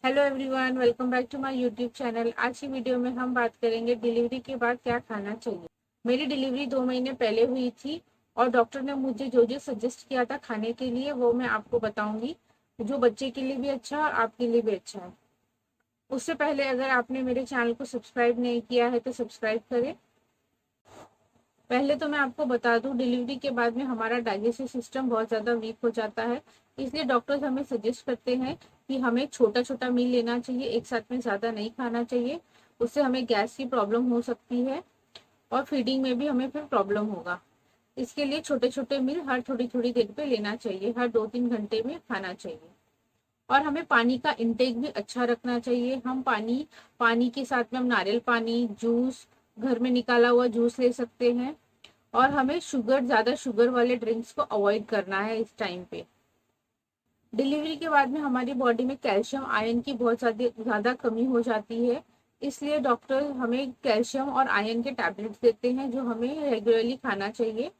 Hello everyone, welcome back to my YouTube channel. आज की video में हम बात करेंगे डिलीवरी के बाद क्या खाना चाहिए। मेरी डिलीवरी 2 महीने पहले हुई थी और डॉक्टर ने मुझे जो जो सजेस्ट किया था खाने के लिए वो मैं आपको बताऊंगी, जो बच्चे के लिए भी अच्छा है और आपके लिए भी अच्छा है। उससे पहले अगर आपने मेरे चैनल को सब्सक्राइब नहीं किया है तो सब्सक्राइब करें। पहले तो मैं आपको बता दूं, डिलीवरी के बाद में हमारा डाइजेस्टिव सिस्टम बहुत ज़्यादा वीक हो जाता है। इसलिए डॉक्टर्स हमें सजेस्ट करते हैं कि हमें छोटा छोटा मील लेना चाहिए, एक साथ में ज़्यादा नहीं खाना चाहिए। उससे हमें गैस की प्रॉब्लम हो सकती है और फीडिंग में भी हमें फिर प्रॉब्लम होगा। इसके लिए छोटे छोटे मील हर थोड़ी थोड़ी देर पे लेना चाहिए, हर 2-3 घंटे में खाना चाहिए। और हमें पानी का इंटेक भी अच्छा रखना चाहिए। हम पानी पानी के साथ में हम नारियल पानी, जूस, घर में निकाला हुआ जूस ले सकते हैं। और हमें ज्यादा शुगर वाले ड्रिंक्स को अवॉइड करना है इस टाइम पे। डिलीवरी के बाद में हमारी बॉडी में कैल्शियम आयरन की बहुत ज्यादा कमी हो जाती है। इसलिए डॉक्टर हमें कैल्शियम और आयरन के टैबलेट्स देते हैं जो हमें रेगुलरली खाना चाहिए।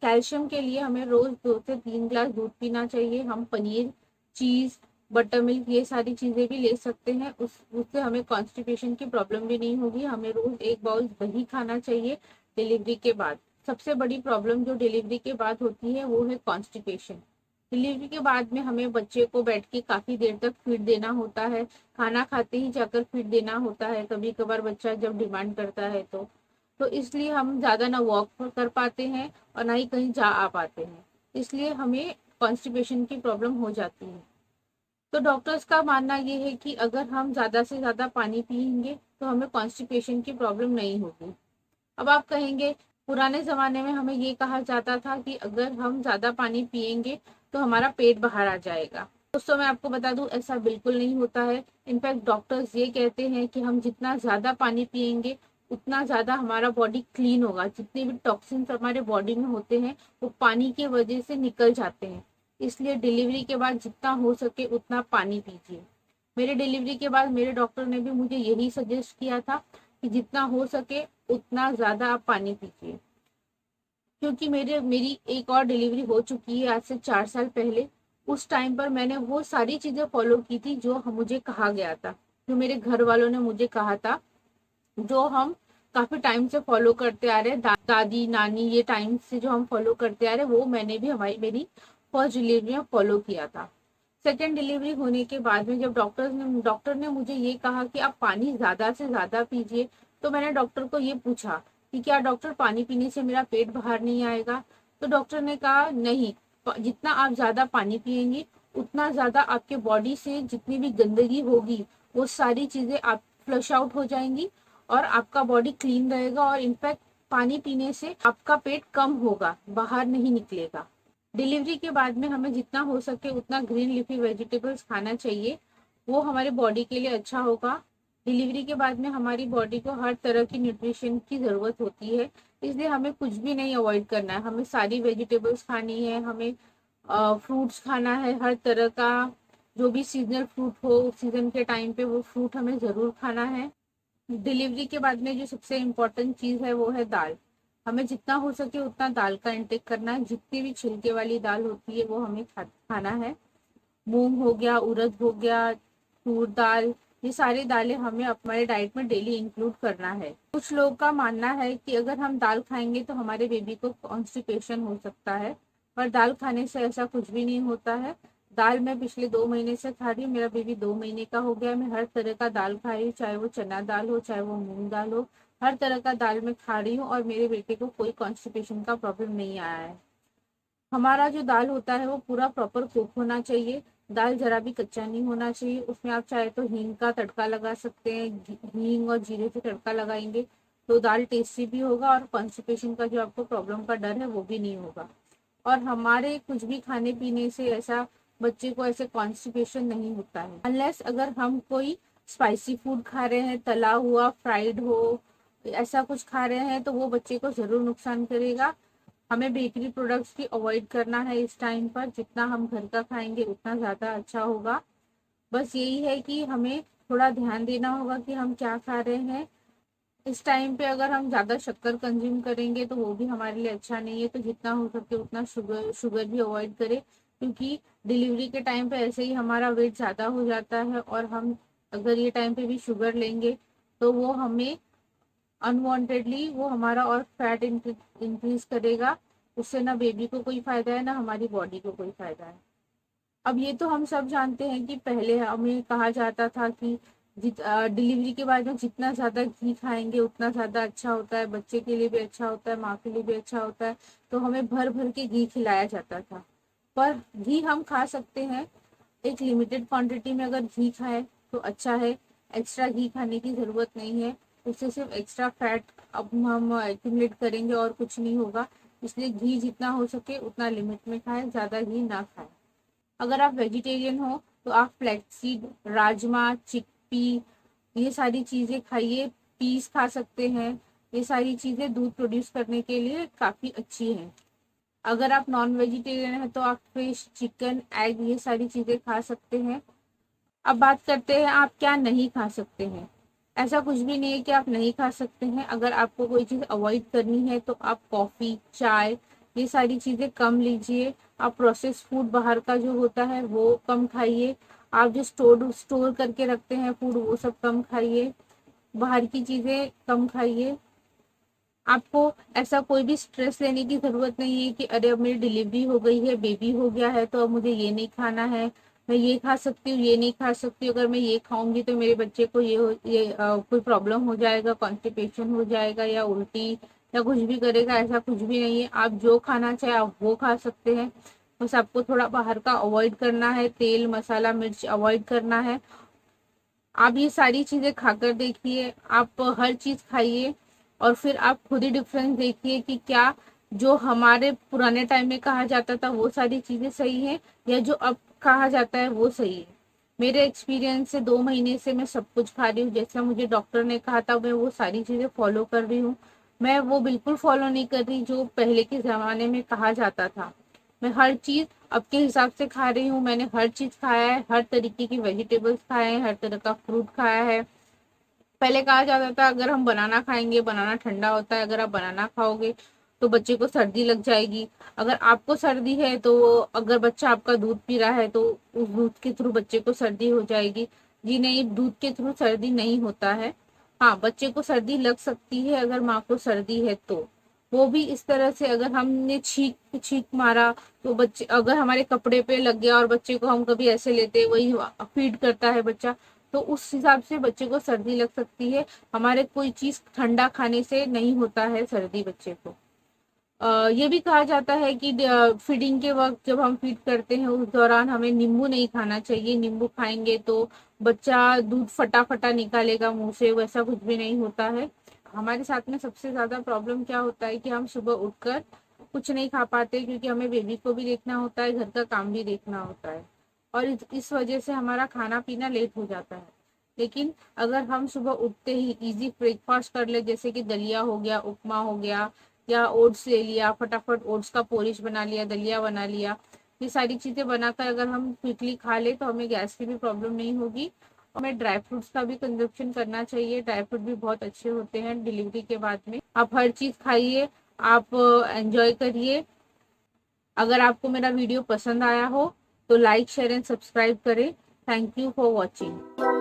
कैल्शियम के लिए हमें रोज 2 से 3 ग्लास दूध पीना चाहिए। हम पनीर, चीज, बटर मिल्क ये सारी चीजें भी ले सकते हैं। उससे हमें कॉन्स्टिपेशन की प्रॉब्लम भी नहीं होगी। हमें रोज एक बाउल दही खाना चाहिए डिलीवरी के बाद। सबसे बड़ी प्रॉब्लम जो डिलीवरी के बाद होती है वो है कॉन्स्टिपेशन। डिलीवरी के बाद में हमें बच्चे को बैठ के काफी देर तक फीड देना होता है। खाना खाते ही जाकर फीड देना होता है, कभी कभार बच्चा जब डिमांड करता है तो इसलिए हम ज्यादा ना वॉक कर पाते हैं और ना ही कहीं जा आ पाते हैं। इसलिए हमें कॉन्स्टिपेशन की प्रॉब्लम हो जाती है। तो डॉक्टर्स का मानना ये है कि अगर हम ज्यादा से ज्यादा पानी पियेंगे तो हमें कॉन्स्टिपेशन की प्रॉब्लम नहीं होगी। अब आप कहेंगे, पुराने जमाने में हमें ये कहा जाता था कि अगर हम ज्यादा पानी पियेंगे तो हमारा पेट बाहर आ जाएगा। दोस्तों, मैं आपको बता दूं, ऐसा बिल्कुल नहीं होता है। इनफैक्ट डॉक्टर्स ये कहते हैं कि हम जितना ज्यादा पानी पियेंगे उतना ज्यादा हमारा बॉडी क्लीन होगा। जितने भी टॉक्सिन्स हमारे बॉडी में होते हैं वो पानी की वजह से निकल जाते हैं। इसलिए डिलीवरी के बाद जितना हो सके उतना पानी पीजिए। मेरे डिलीवरी के बाद मेरे डॉक्टर ने भी मुझे यही सजेस्ट किया था कि जितना हो सके उतना ज्यादा आप पानी पीजिए। क्योंकि मेरी एक और डिलीवरी हो चुकी है आज से 4 साल पहले। उस टाइम पर मैंने वो सारी चीजें फॉलो की थी जो मुझे कहा गया था, जो मेरे घर वालों ने मुझे कहा था, जो हम काफी टाइम से फॉलो करते आ रहे हैं। दादी नानी ये टाइम से जो हम फॉलो करते आ रहे हैं वो मैंने भी मेरी फर्स्ट डिलीवरी में फॉलो किया था। सेकेंड डिलीवरी होने के बाद में जब डॉक्टर ने मुझे ये कहा कि आप पानी ज्यादा से ज्यादा पीजिए, तो मैंने डॉक्टर को ये पूछा कि क्या डॉक्टर पानी पीने से मेरा पेट बाहर नहीं आएगा। तो डॉक्टर ने कहा नहीं, जितना आप ज्यादा पानी पियेंगे उतना ज्यादा आपके बॉडी से जितनी भी गंदगी होगी वो सारी चीजें आप फ्लश आउट हो जाएंगी और आपका बॉडी क्लीन रहेगा। और इनफैक्ट पानी पीने से आपका पेट कम होगा, बाहर नहीं निकलेगा। डिलीवरी के बाद में हमें जितना हो सके उतना ग्रीन लीफी वेजिटेबल्स खाना चाहिए, वो हमारे बॉडी के लिए अच्छा होगा। डिलीवरी के बाद में हमारी बॉडी को हर तरह की न्यूट्रिशन की जरूरत होती है। इसलिए हमें कुछ भी नहीं अवॉइड करना है, हमें सारी वेजिटेबल्स खानी है, हमें फ्रूट्स खाना है हर तरह का। जो भी सीजनल फ्रूट हो सीजन के टाइम पे वो फ्रूट हमें जरूर खाना है। डिलीवरी के बाद में जो सबसे इम्पोर्टेंट चीज है वो है दाल। हमें जितना हो सके उतना दाल का इंटेक करना है। जितनी भी छिलके वाली दाल होती है वो हमें खाना है। मूंग हो गया, उड़द हो गया, तूर दाल, ये सारी दालें हमें हमारे डाइट में डेली इंक्लूड करना है। कुछ लोगों का मानना है कि अगर हम दाल खाएंगे तो हमारे बेबी को कॉन्स्टिपेशन हो सकता है, पर दाल खाने से ऐसा कुछ भी नहीं होता है। दाल मैं पिछले 2 महीने से खा रही हूँ, मेरा बेबी 2 महीने का हो गया। मैं हर तरह का दाल खा रही हूँ, चाहे वो चना दाल हो चाहे वो मूंग दाल हो, हर तरह का दाल मैं खा रही हूँ और मेरे बेटे को कोई कॉन्स्टिपेशन का प्रॉब्लम नहीं आया है। हमारा जो दाल होता है वो पूरा प्रॉपर कुक होना चाहिए। दाल जरा भी कच्चा नहीं होना चाहिए। उसमें आप चाहे तो हींग का तड़का लगा सकते हैं, हींग और जीरे से तड़का लगाएंगे तो दाल टेस्टी भी होगा और कॉन्स्टिपेशन का जो आपको प्रॉब्लम का डर है वो भी नहीं होगा। और हमारे कुछ भी खाने पीने से ऐसा बच्चे को ऐसे कॉन्स्टिपेशन नहीं होता है, अनलेस अगर हम कोई स्पाइसी फूड खा रहे हैं, तला हुआ फ्राइड हो, ऐसा कुछ खा रहे हैं तो वो बच्चे को जरूर नुकसान करेगा। हमें बेकरी प्रोडक्ट्स की अवॉइड करना है इस टाइम पर। जितना हम घर का खाएंगे उतना ज्यादा अच्छा होगा। बस यही है कि हमें थोड़ा ध्यान देना होगा कि हम क्या खा रहे हैं। इस टाइम पे अगर हम ज्यादा शक्कर कंज्यूम करेंगे तो वो भी हमारे लिए अच्छा नहीं है। तो जितना हो सके उतना शुगर शुगर भी अवॉइड करें, क्योंकि डिलीवरी के टाइम पे ऐसे ही हमारा वेट ज़्यादा हो जाता है, और हम अगर ये टाइम पे भी शुगर लेंगे तो वो हमें अनवांटेडली वो हमारा और फैट इंक्रीज करेगा। उससे ना बेबी को कोई फायदा है, ना हमारी बॉडी को कोई फायदा है। अब ये तो हम सब जानते हैं कि पहले हमें कहा जाता था कि डिलीवरी के बाद में जितना ज्यादा घी खाएंगे उतना ज्यादा अच्छा होता है, बच्चे के लिए भी अच्छा होता है, माँ के लिए भी अच्छा होता है। तो हमें भर भर के घी खिलाया जाता था। पर घी हम खा सकते हैं, एक लिमिटेड क्वांटिटी में अगर घी खाए तो अच्छा है। एक्स्ट्रा घी खाने की जरूरत नहीं है, उससे सिर्फ एक्स्ट्रा फैट अब हम एक्यूमुलेट करेंगे और कुछ नहीं होगा। इसलिए घी जितना हो सके उतना लिमिट में खाएं, ज्यादा घी ना खाएं। अगर आप वेजिटेरियन हो तो आप फ्लैक्सीड, राजमा, चिकपी, ये सारी चीजें खाइए। पीस खा सकते हैं। ये सारी चीजें दूध प्रोड्यूस करने के लिए काफी अच्छी हैं। अगर आप नॉन वेजिटेरियन है तो आप फिश, चिकन, एग, ये सारी चीजें खा सकते हैं। अब बात करते हैं आप क्या नहीं खा सकते हैं। ऐसा कुछ भी नहीं है कि आप नहीं खा सकते हैं। अगर आपको कोई चीज अवॉइड करनी है तो आप कॉफी, चाय, ये सारी चीजें कम लीजिए। आप प्रोसेस फूड बाहर का जो होता है वो कम खाइए। आप जो स्टोर करके रखते हैं फूड वो सब कम खाइए। बाहर की चीजें कम खाइए। आपको ऐसा कोई भी स्ट्रेस लेने की जरूरत नहीं है कि अरे अब मेरी डिलीवरी हो गई है, बेबी हो गया है, तो अब मुझे ये नहीं खाना है, मैं ये खा सकती हूँ, ये नहीं खा सकती हूँ, अगर मैं ये खाऊंगी तो मेरे बच्चे को कोई प्रॉब्लम हो जाएगा, कॉन्स्टिपेशन हो जाएगा या उल्टी या कुछ भी करेगा। ऐसा कुछ भी नहीं है। आप जो खाना चाहे आप वो खा सकते हैं। बस आपको थोड़ा बाहर का अवॉइड करना है, तेल, मसाला, मिर्च अवॉइड करना है। आप ये सारी चीजें खाकर देखिए, आप हर चीज खाइए, और फिर आप खुद ही डिफरेंस देखिए कि क्या जो हमारे पुराने टाइम में कहा जाता था वो सारी चीजें सही है या जो अब कहा जाता है वो सही है। मेरे एक्सपीरियंस से 2 महीने से मैं सब कुछ खा रही हूँ, जैसा मुझे डॉक्टर ने कहा था मैं वो सारी चीजें फॉलो कर रही हूँ। मैं वो बिल्कुल फॉलो नहीं कर रही जो पहले के जमाने में कहा जाता था। मैं हर चीज अब के हिसाब से खा रही हूँ। मैंने हर चीज खाया है, हर तरीके की वेजिटेबल्स खाए हैं, हर तरह का फ्रूट खाया है। पहले कहा जाता था अगर हम बनाना खाएंगे, बनाना ठंडा होता है, अगर आप बनाना खाओगे तो बच्चे को सर्दी लग जाएगी। अगर आपको सर्दी है तो अगर बच्चा आपका दूध पी रहा है तो उस दूध के थ्रू बच्चे को सर्दी हो जाएगी। जी नहीं, दूध के थ्रू सर्दी नहीं होता है। हाँ, बच्चे को सर्दी लग सकती है अगर माँ को सर्दी है तो। वो भी इस तरह से अगर हमने छींक छींक मारा तो बच्चे, अगर हमारे कपड़े पे लग गया और बच्चे को हम कभी ऐसे लेते वही फीड करता है बच्चा, तो उस हिसाब से बच्चे को सर्दी लग सकती है। हमारे कोई चीज ठंडा खाने से नहीं होता है सर्दी बच्चे को। ये भी कहा जाता है कि फीडिंग के वक्त जब हम फीड करते हैं उस दौरान हमें नींबू नहीं खाना चाहिए। नींबू खाएंगे तो बच्चा दूध फटाफटा निकालेगा मुंह से, वैसा कुछ भी नहीं होता है। हमारे साथ में सबसे ज्यादा प्रॉब्लम क्या होता है कि हम सुबह उठकर कुछ नहीं खा पाते, क्योंकि हमें बेबी को भी देखना होता है, घर का काम भी देखना होता है, और इस वजह से हमारा खाना पीना लेट हो जाता है। लेकिन अगर हम सुबह उठते ही इजी ब्रेकफास्ट कर ले, जैसे कि दलिया हो गया, उपमा हो गया, या ओट्स ले लिया, फटाफट ओट्स का पोरिश बना लिया, दलिया बना लिया, ये सारी चीजें बनाकर अगर हम क्विकली खा ले तो हमें गैस की भी प्रॉब्लम नहीं होगी। और हमें ड्राई फ्रूट्स का भी कंजप्शन करना चाहिए। ड्राई फ्रूट भी बहुत अच्छे होते हैं डिलीवरी के बाद में। आप हर चीज खाइए, आप एंजॉय करिए। अगर आपको मेरा वीडियो पसंद आया हो तो लाइक, शेयर एंड सब्सक्राइब करें। Thank you for watching.